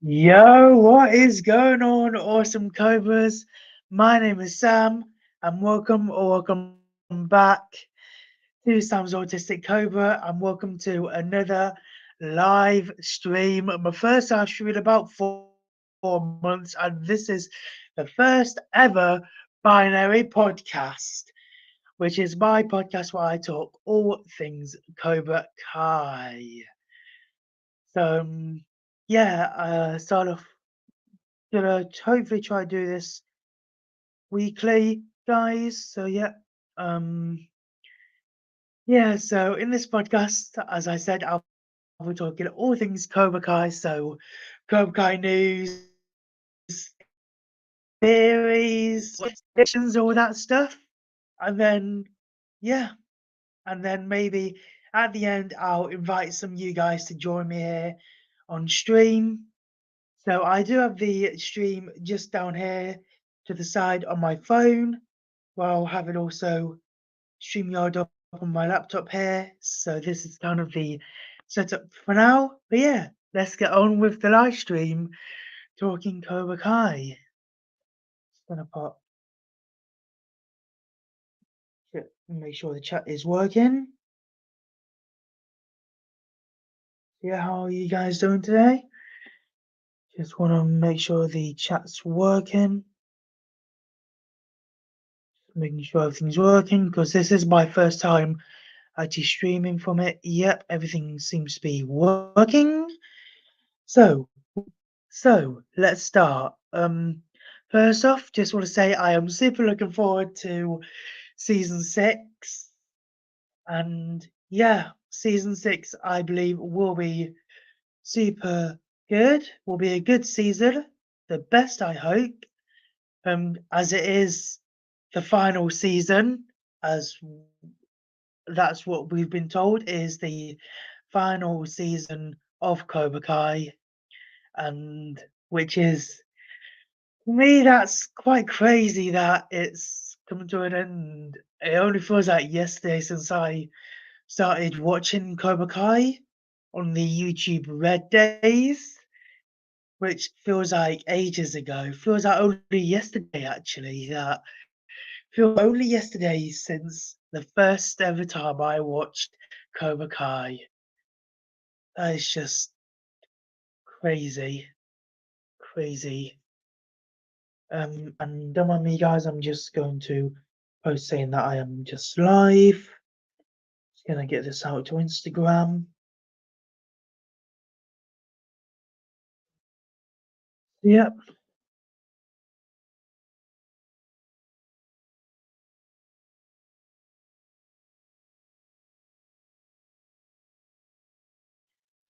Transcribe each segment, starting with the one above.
Yo, what is going on, awesome Cobras? My name is Sam, and welcome back to Sam's Autistic Cobra, and welcome to another live stream. My first live stream in about 4 months, and this is the first ever binary podcast, which is my podcast where I talk all things Cobra Kai. So, yeah, start off gonna hopefully try to do this weekly, guys. So yeah. So in this podcast, as I said, I'll be talking all things Cobra Kai. So Cobra Kai news, theories, predictions, all that stuff, and then yeah, and then maybe at the end I'll invite some of you guys to join me here on stream. So I do have the stream just down here to the side on my phone, while having also StreamYard up on my laptop here. So this is kind of the setup for now. But yeah, let's get on with the live stream talking Cobra Kai. Just gonna make sure the chat is working. Yeah, how are you guys doing today? Just want to make sure the chat's working. Making sure everything's working because this is my first time actually streaming from it. Yep, everything seems to be working. So let's start. First off, just want to say I am super looking forward to season 6. And yeah, season 6 I believe will be super good. Will be a good season. The best I hope. As it is the final season, as that's what we've been told is the final season of Cobra Kai, and which is, for me, that's quite crazy that it's coming to an end. It only feels like yesterday since I started watching Cobra Kai on the YouTube Red days, which feels like ages ago. Feels like only yesterday, actually. That feels only yesterday since the first ever time I watched Cobra Kai. That is just crazy, crazy. And don't mind me, guys. I'm just going to post saying that I am just live. Just gonna get this out to Instagram. Yep.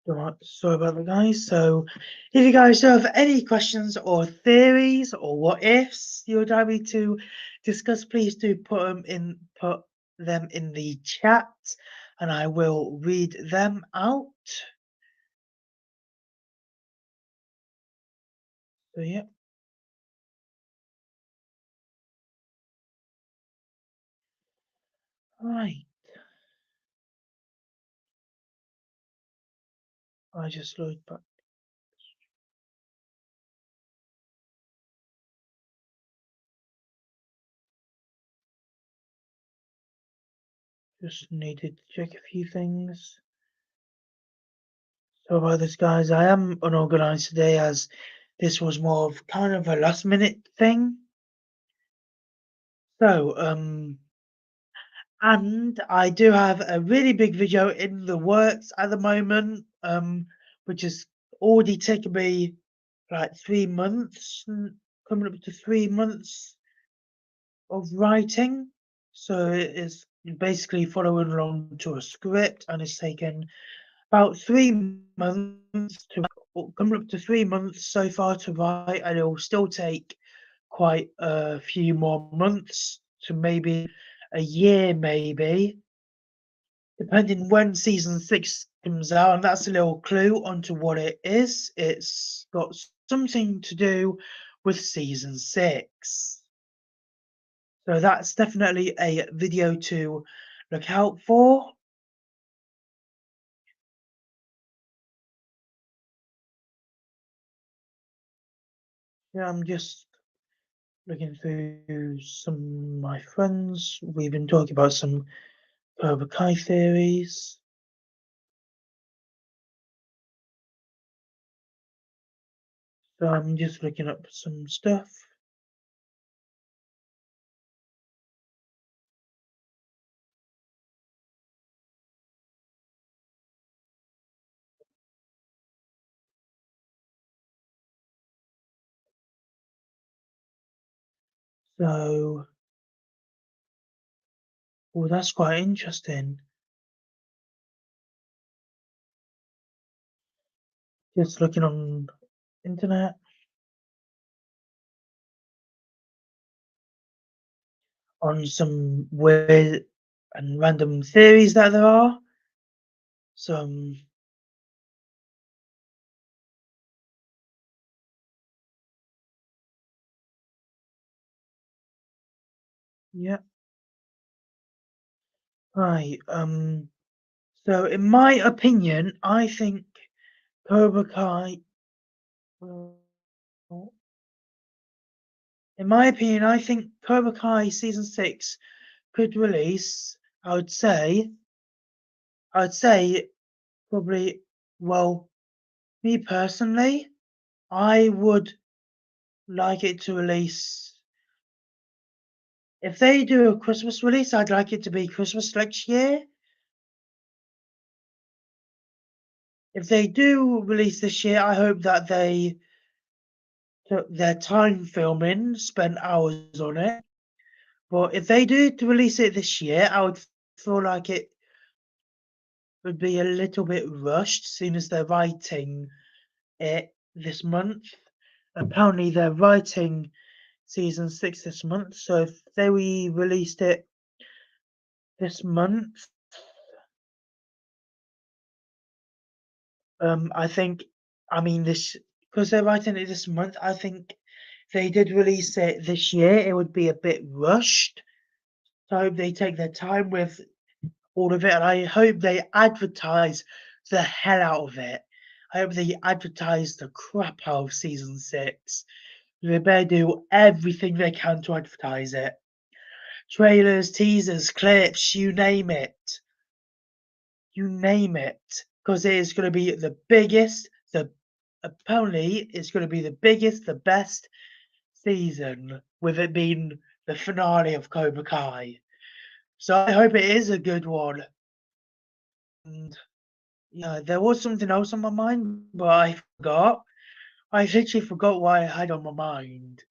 Alright, sorry about that, guys. So, if you guys have any questions or theories or what ifs you would like me to discuss, please do put them in the chat, and I will read them out. So, yeah. Right. I just load back. Just needed to check a few things. So about this, guys, I am unorganized today, as this was more of kind of a last minute thing. So, and I do have a really big video in the works at the moment, which has already taken me like 3 months, coming up to 3 months of writing. So it is basically following along to a script, and it's taken about 3 months to coming up to 3 months so far to write, and it will still take quite a few more months to maybe a year, maybe, depending when season 6 comes out. And that's a little clue onto what it is. It's got something to do with season 6. So that's definitely a video to look out for. Yeah, I'm just looking through some of my friends. We've been talking about some Cobra Kai theories. So I'm just looking up some stuff. So, well, that's quite interesting. Just looking on internet on some weird and random theories that there are. Some, yeah, right. So in my opinion, I think Cobra Kai. Well, in my opinion, I think Cobra Kai season 6 could release. I would say. I'd say probably. Well, me personally, I would like it to release. If they do a Christmas release, I'd like it to be Christmas next year. If they do release this year, I hope that they took their time filming, spent hours on it. But if they do to release it this year, I would feel like it would be a little bit rushed, seeing as they're writing it this month. Apparently, they're writing season 6 this month, so if they released it this month, I think, I mean, this because they're writing it this month. I think if they did release it this year, it would be a bit rushed. So I hope they take their time with all of it, and I hope they advertise the hell out of it. I hope they advertise the crap out of season 6. They better do everything they can to advertise it. Trailers, teasers, clips, you name it. You name it. Because it is going to be the biggest, the apparently it's going to be the biggest, the best season, with it being the finale of Cobra Kai. So I hope it is a good one. And yeah, there was something else on my mind, but I forgot. I literally forgot what I had on my mind.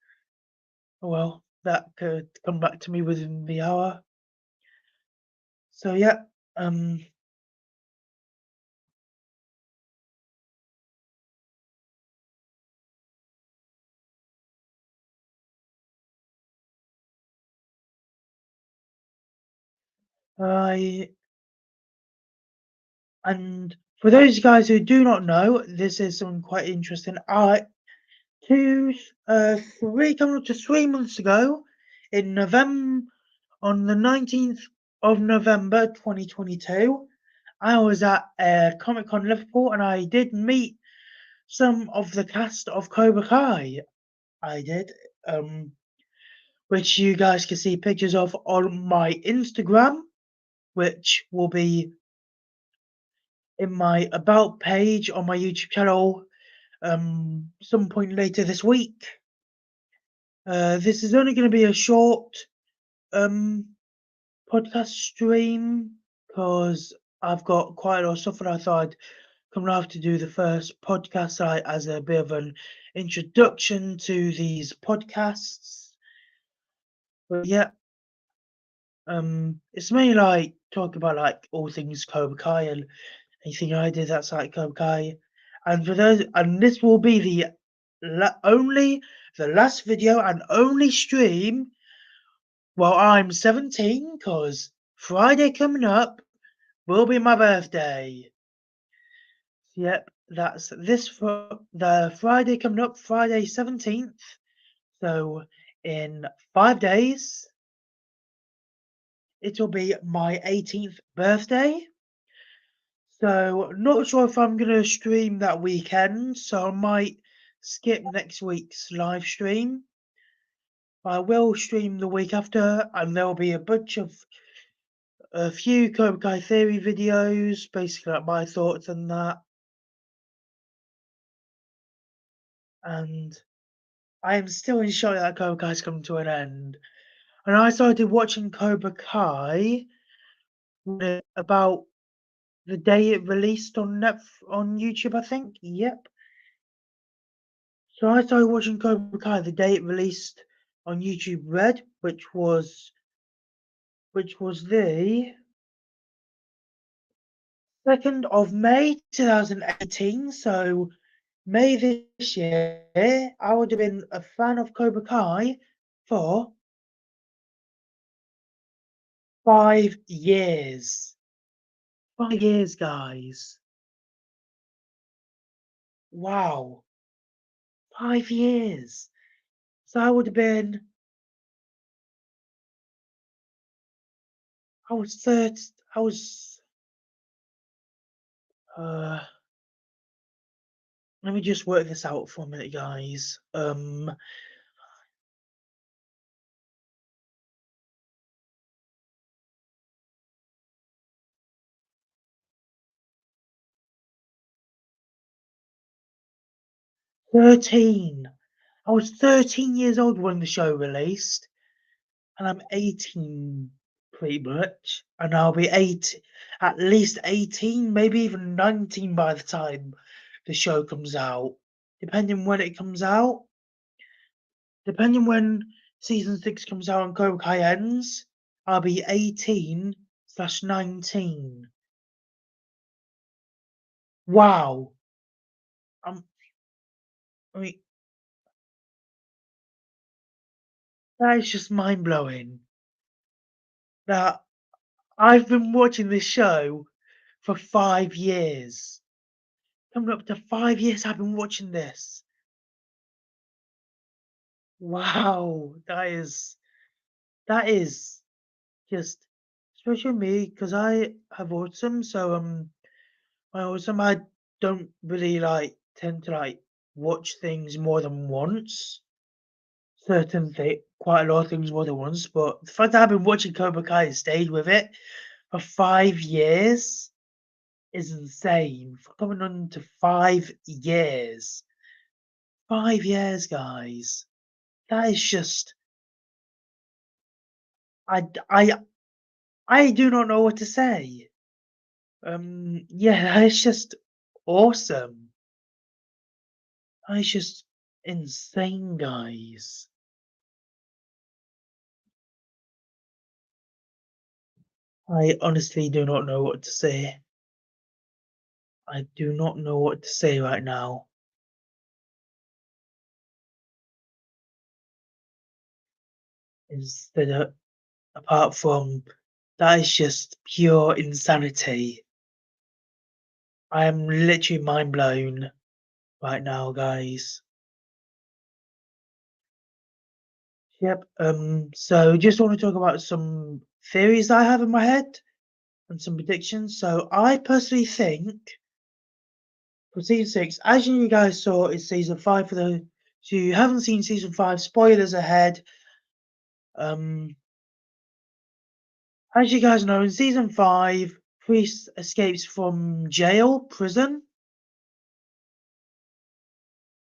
Well, that could come back to me within the hour. So yeah, um, I and for those guys who do not know, this is something quite interesting. I two, coming up to 3 months ago, in November, on the 19th of November 2022, I was at Comic Con Liverpool and I did meet some of the cast of Cobra Kai. I did, which you guys can see pictures of on my Instagram, which will be in my About page on my YouTube channel some point later this week. This is only going to be a short um podcast stream because I've got quite a lot of stuff and I thought I'd come out to do the first podcast as a bit of an introduction to these podcasts. But yeah, it's mainly like talk about like all things Cobra Kai and anything I did that's like Cobra Kai. And for those, and this will be only the last video and only stream while I'm 17, because Friday coming up will be my birthday. Yep, that's this for the Friday coming up, Friday 17th. So in 5 days, it'll be my 18th birthday. So not sure if I'm gonna stream that weekend. So I might skip next week's live stream. I will stream the week after, and there'll be a few Cobra Kai theory videos, basically like my thoughts on that. And I am still in shock that Cobra Kai's come to an end. And I started watching Cobra Kai about the day it released on YouTube, I think. Yep. So I started watching Cobra Kai the day it released on YouTube Red, which was the 2nd of May 2018. So May this year, I would have been a fan of Cobra Kai for 5 years. 5 years, guys. Wow. 5 years. So I would have been, I was 30, I was, uh, let me just work this out for a minute, guys. 13. I was 13 years old when the show released, and I'm 18 pretty much, and I'll be at least 18, maybe even 19 by the time the show comes out, depending when it comes out. Depending when season 6 comes out and Cobra Kai ends, I'll be 18/19. Wow. Um, I mean, that is just mind blowing. That I've been watching this show for 5 years. Coming up to 5 years I've been watching this. Wow, that is just especially me because I have autism. So my autism, I don't really tend to watch things more than once. Quite a lot of things more than once. But the fact that I've been watching Cobra Kai and stayed with it for 5 years is insane. For coming on to 5 years. 5 years, guys. That is just I I I do not know what to say. Yeah, that is just awesome. That is just insane, guys. I honestly do not know what to say. I do not know what to say right now. Instead of apart from that is just pure insanity. I am literally mind blown right now, guys. Yep. So just want to talk about some theories I have in my head and some predictions. So I personally think for season 6, as you guys saw, it's season 5 for the so you haven't seen season 5, spoilers ahead. Um as you guys know, in season 5, Priest escapes from prison,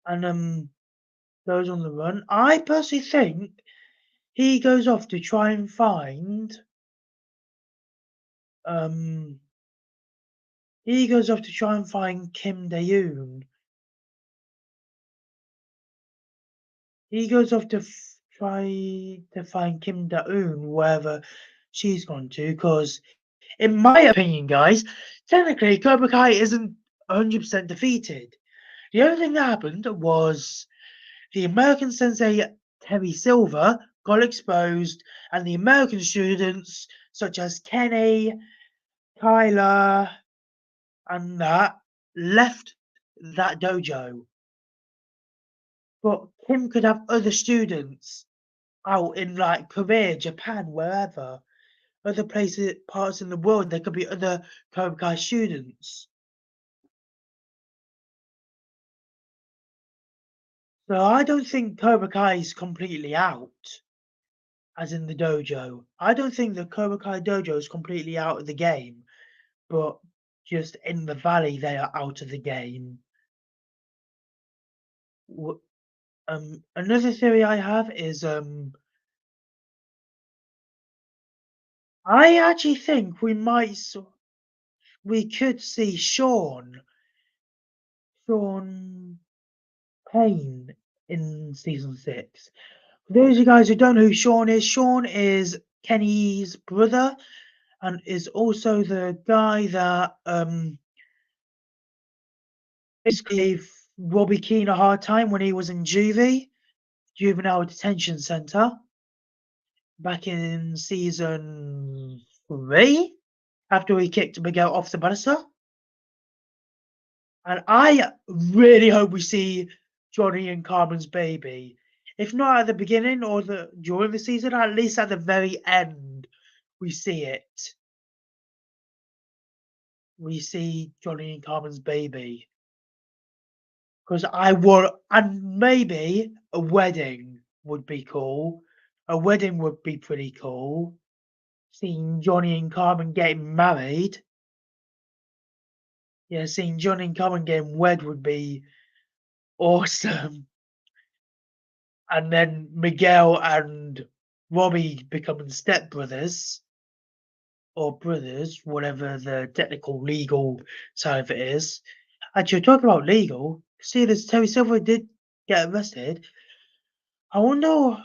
and goes on the run. I personally think he goes off to try and find um Kim Dae-yoon. He goes off to try to find Kim Da-eun wherever she's gone to, because, in my opinion, guys, technically Cobra Kai isn't 100% defeated. The only thing that happened was the American sensei Terry Silver got exposed, and the American students, such as Kenny, Kyler, and that, left that dojo. But Kim could have other students out in Korea, Japan, wherever, other places, parts in the world. There could be other Cobra Kai students. So I don't think Cobra Kai is completely out, as in the dojo. I don't think the Cobra Kai dojo is completely out of the game, but just in the valley they are out of the game. Another theory I have is I actually think we could see Sean Payne in season 6. For those of you guys who don't know who Sean is Kenny's brother and is also the guy that basically gave Robbie Keane a hard time when he was in juvenile detention center, back in season 3 after he kicked Miguel off the banister. And I really hope we see Johnny and Carmen's baby. If not at the beginning or during the season, at least at the very end, we see it. We see Johnny and Carmen's baby. Because I want, and maybe a wedding would be cool. A wedding would be pretty cool. Seeing Johnny and Carmen getting married. Yeah, seeing Johnny and Carmen getting wed would be awesome. And then Miguel and Robbie becoming stepbrothers or brothers, whatever the technical legal side of it is. Actually, talking about legal, see, this Terry Silver did get arrested. I wonder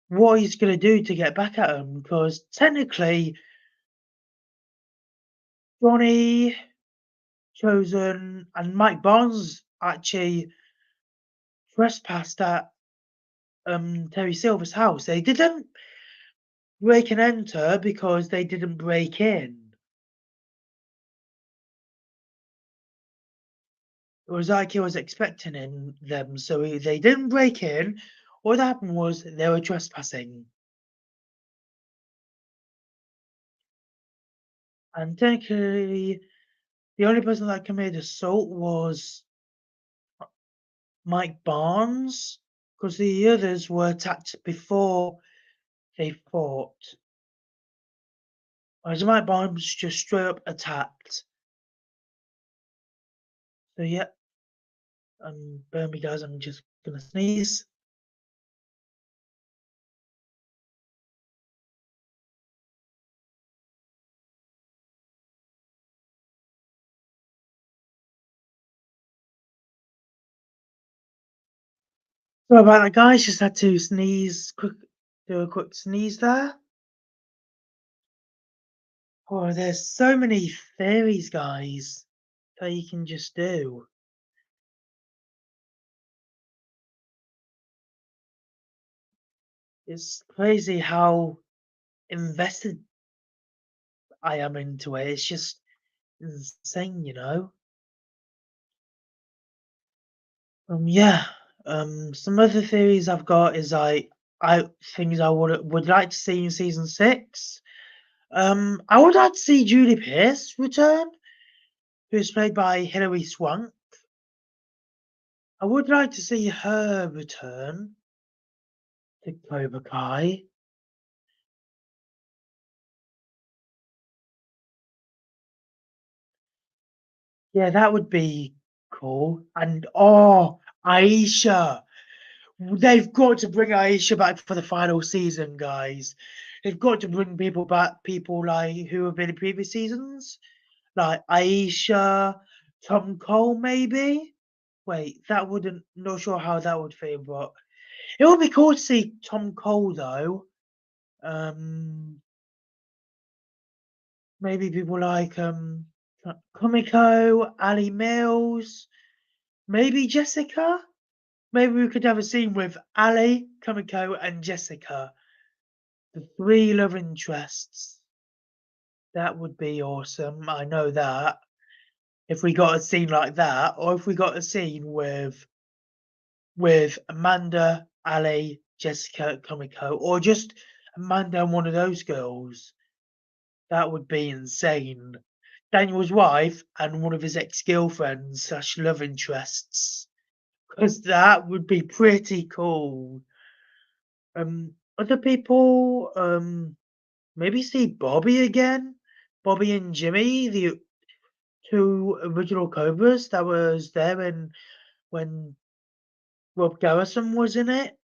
what he's going to do to get back at him because technically, Johnny Chosen and Mike Barnes actually trespassed at Terry Silver's house. They didn't break and enter because they didn't break in. It was like he was expecting them, so they didn't break in. What happened was they were trespassing. And technically, the only person that committed assault was Mike Barnes, because the others were attacked before they fought. Whereas Mike Barnes just straight up attacked. So yeah, bear me guys, I'm just gonna sneeze. Sorry about that, guys. Just had to sneeze. Do a quick sneeze there. Oh, there's so many theories, guys, that you can just do. It's crazy how invested I am into it. It's just insane, you know. Yeah. Some other theories I've got is I things I would like to see in season 6. I would like to see Julie Pierce return, who is played by Hilary Swank. I would like to see her return to Cobra Kai. Yeah, that would be cool. And Aisha. They've got to bring Aisha back for the final season, guys. They've got to bring people back, people like who have been in previous seasons, like Aisha, Tom Cole, maybe. Wait, that wouldn't. Not sure how that would feel, but it would be cool to see Tom Cole though. Um, Maybe people like Komiko, Ali Mills, maybe Jessica. Maybe we could have a scene with Ali, Komiko, and Jessica, the 3 love interests. That would be awesome. I know that. If we got a scene like that, or if we got a scene with Amanda, Ali, Jessica, Komiko, or just Amanda and one of those girls, that would be insane. Daniel's wife and one of his ex-girlfriends slash love interests. because that would be pretty cool. Other people, maybe see Bobby again, Bobby and Jimmy, the two original Cobras that was there when Rob Garrison was in it,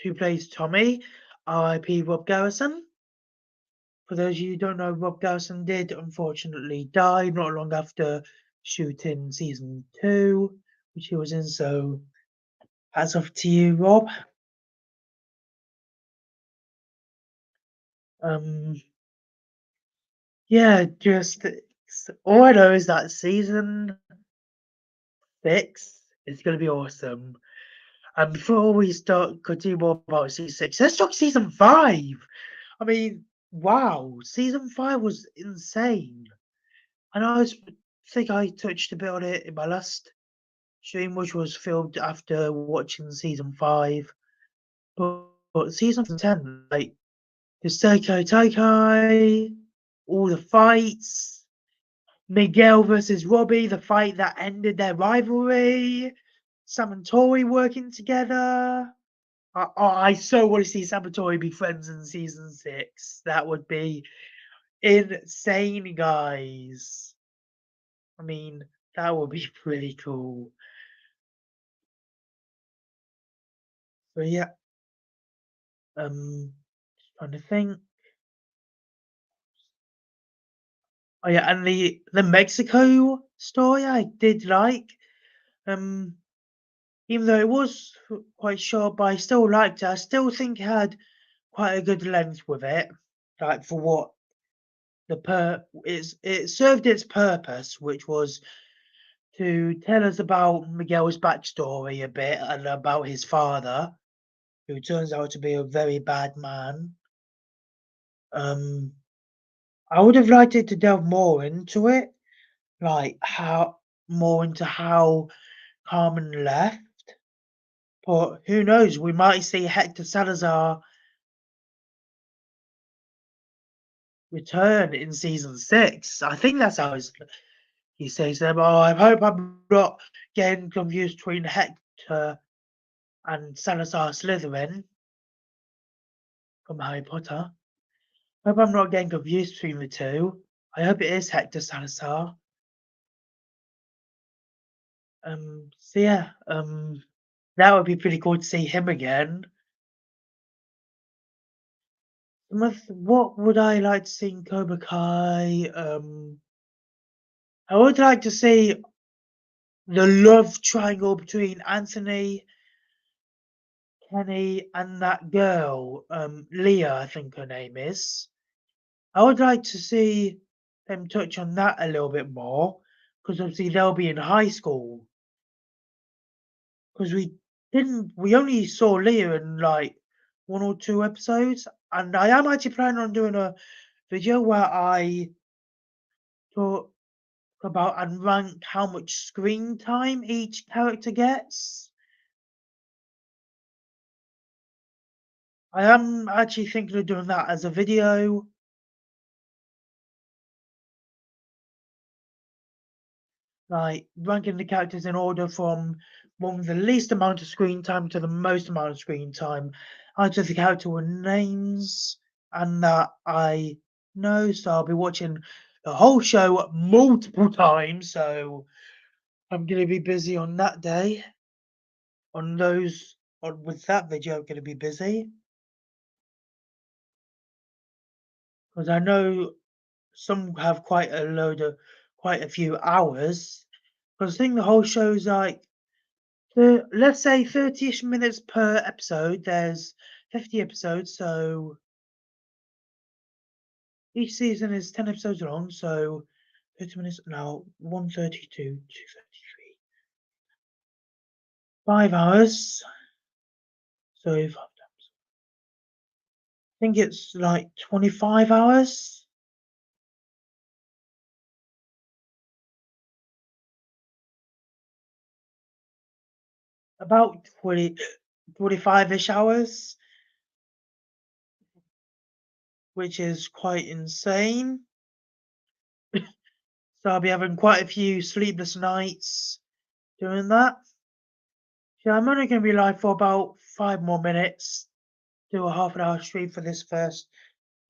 who plays Tommy, R.I.P. Rob Garrison. For those of you who don't know, Rob Garrison did unfortunately die not long after shooting season 2, which he was in, so hats off to you, Rob. Um, yeah, just all I know is that season 6 is going to be awesome. And before we start continue more about season 6, let's talk season 5. I mean, wow, season 5 was insane. And think I touched a bit on it in my last stream, which was filmed after watching season 5. But season 10, like the Seiko Taikai, all the fights, Miguel versus Robbie, the fight that ended their rivalry, Sam and Tori working together. I so want to see Sam and Tori be friends in season 6. That would be insane, guys. I mean, that would be pretty cool. But yeah, trying to think. Oh yeah, and the Mexico story I did like. Um, Even though it was quite short, but I still liked it. I still think it had quite a good length with it. Like for what it served its purpose, which was to tell us about Miguel's backstory a bit and about his father, who turns out to be a very bad man. Um, I would have liked it to delve more into it, like how more into how Carmen left. But who knows? We might see Hector Salazar return in season 6. I think that's how he says them. Oh, I hope I'm not getting confused between Hector and Salazar Slytherin from Harry Potter. I hope I'm not getting confused between the two. I hope it is Hector Salazar. So yeah, that would be pretty cool to see him again. What would I like to see in Cobra Kai? I would like to see the love triangle between Anthony, Kenny, and that girl, Leah, I think her name is. I would like to see them touch on that a little bit more, because obviously they'll be in high school. Because we only saw Leah in like 1 or 2 episodes, and I am actually planning on doing a video where I talk about and rank how much screen time each character gets. I am actually thinking of doing that as a video, like ranking the characters in order from one with the least amount of screen time to the most amount of screen time out of the character with names and that I know. So I'll be watching the whole show multiple times. So I'm gonna be busy on that day. With that video, I'm gonna be busy because I know some have quite a few hours. Because I think the whole show's like let's say 30-ish minutes per episode. There's 50 episodes, so each season is 10 episodes long. So 30 minutes now, 132, 233, 5 hours. So I think it's like 25 hours, about 45-ish hours, which is quite insane. So I'll be having quite a few sleepless nights doing that. So I'm only going to be live for about 5 more minutes. Do a half an hour stream for this first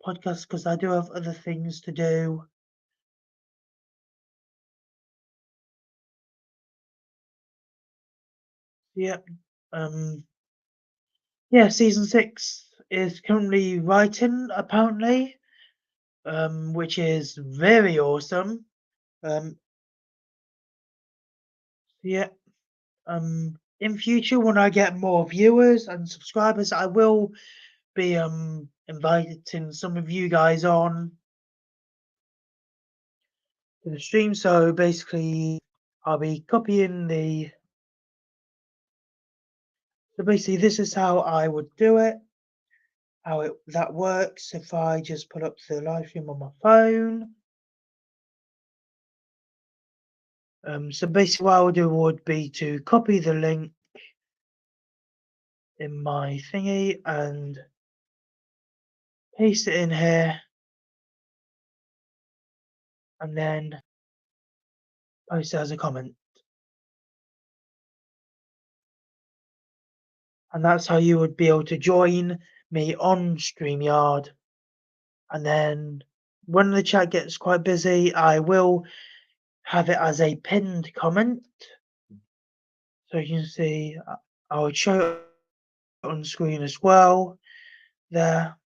podcast because I do have other things to do. Yep. Yeah, season 6 is currently writing apparently, which is very awesome. Um, yeah. In future, when I get more viewers and subscribers, I will be inviting some of you guys on to the stream. So basically, I'll be copying the. So basically, this is how I would do it. How that works if I just put up the live stream on my phone. So basically, what I would do would be to copy the link in my thingy and paste it in here, and then post it as a comment. And that's how you would be able to join me on StreamYard. And then when the chat gets quite busy, I will have it as a pinned comment. So you can see I would show it on screen as well there.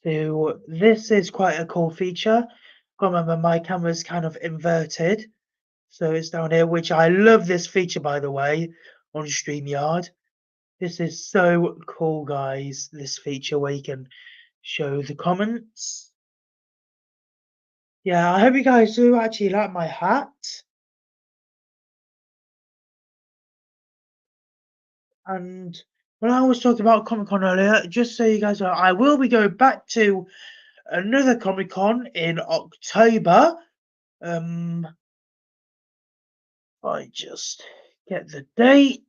So this is quite a cool feature. Remember, my camera's kind of inverted. So it's down here, which I love this feature, by the way, on StreamYard. This is so cool, guys, this feature where you can show the comments. Yeah, I hope you guys do actually like my hat. And when I was talking about Comic Con earlier, just so you guys know, I will be going back to another Comic Con in October. I just get the date.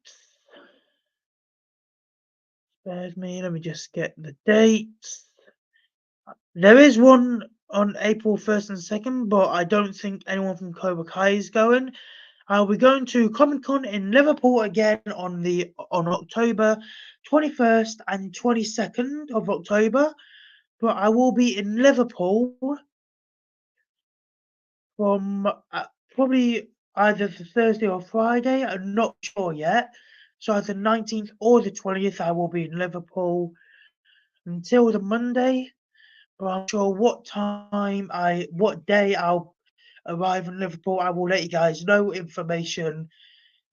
Bear with me, let me just get the dates. There is one on April 1st and 2nd, but I don't think anyone from Cobra Kai is going. I'll be going to Comic Con in Liverpool again on October 21st and 22nd of October. But I will be in Liverpool from probably either the Thursday or Friday. I'm not sure yet. So either the 19th or the 20th, I will be in Liverpool until the Monday. But I'm sure what day I'll arrive in Liverpool. I will let you guys know information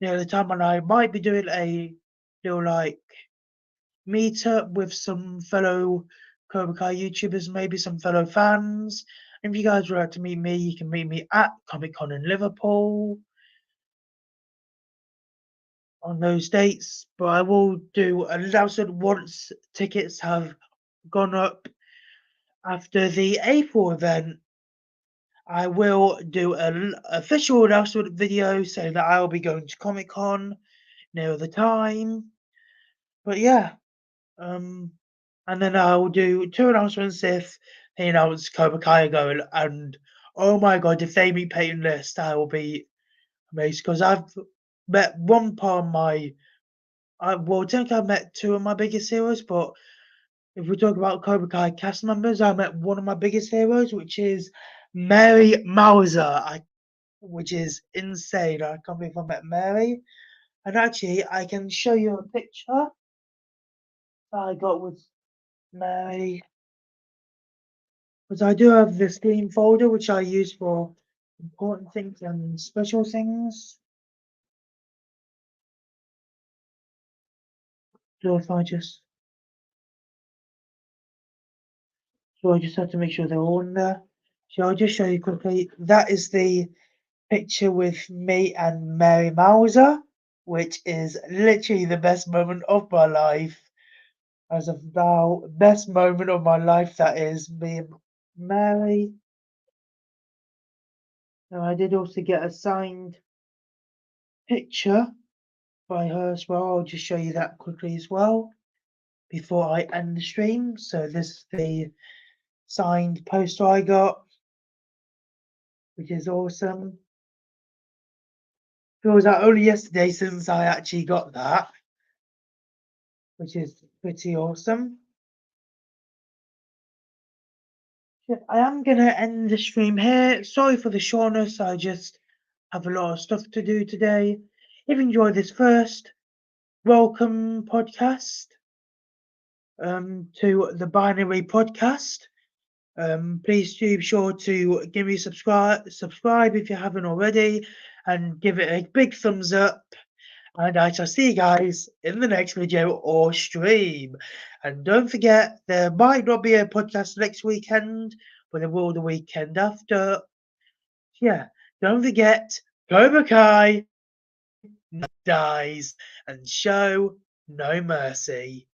near the time, and I might be doing a little like meetup with some fellow Cobra Kai YouTubers, maybe some fellow fans. If you guys would like to meet me, you can meet me at Comic Con in Liverpool on those dates. But I will do an announcement once tickets have gone up after the April event. I will do an official announcement video saying that I'll be going to Comic Con near the time. But yeah, and then I'll do 2 announcements if they announce Cobra Kai are going. And oh my god, if they meet Peyton List, I will be amazed because I've met one part of well, I think I've met two of my biggest heroes, but if we talk about Cobra Kai cast members, I met one of my biggest heroes, which is Mary Mauser, which is insane. I can't believe I met Mary. And actually, I can show you a picture I got with Mary. Because I do have this green folder which I use for important things and special things. So if I just I just have to make sure they're all in there. So I'll just show you quickly. That is the picture with me and Mary Mauser, which is literally the best moment of my life. As of now, best moment of my life, that is me and Mary. Now I did also get a signed picture by her as well. I'll just show you that quickly as well before I end the stream. So this is the signed poster I got, which is awesome. Feels like only yesterday since I actually got that, which is pretty awesome. Yeah, I am gonna end the stream here. Sorry for the shortness. I just have a lot of stuff to do today. If you enjoyed this first welcome podcast to the Binary Podcast, please do be sure to give me subscribe if you haven't already, and give it a big thumbs up. And I shall see you guys in the next video or stream. And don't forget, there might not be a podcast next weekend, but there will the weekend after. Yeah, don't forget, Cobra Kai dies and show no mercy.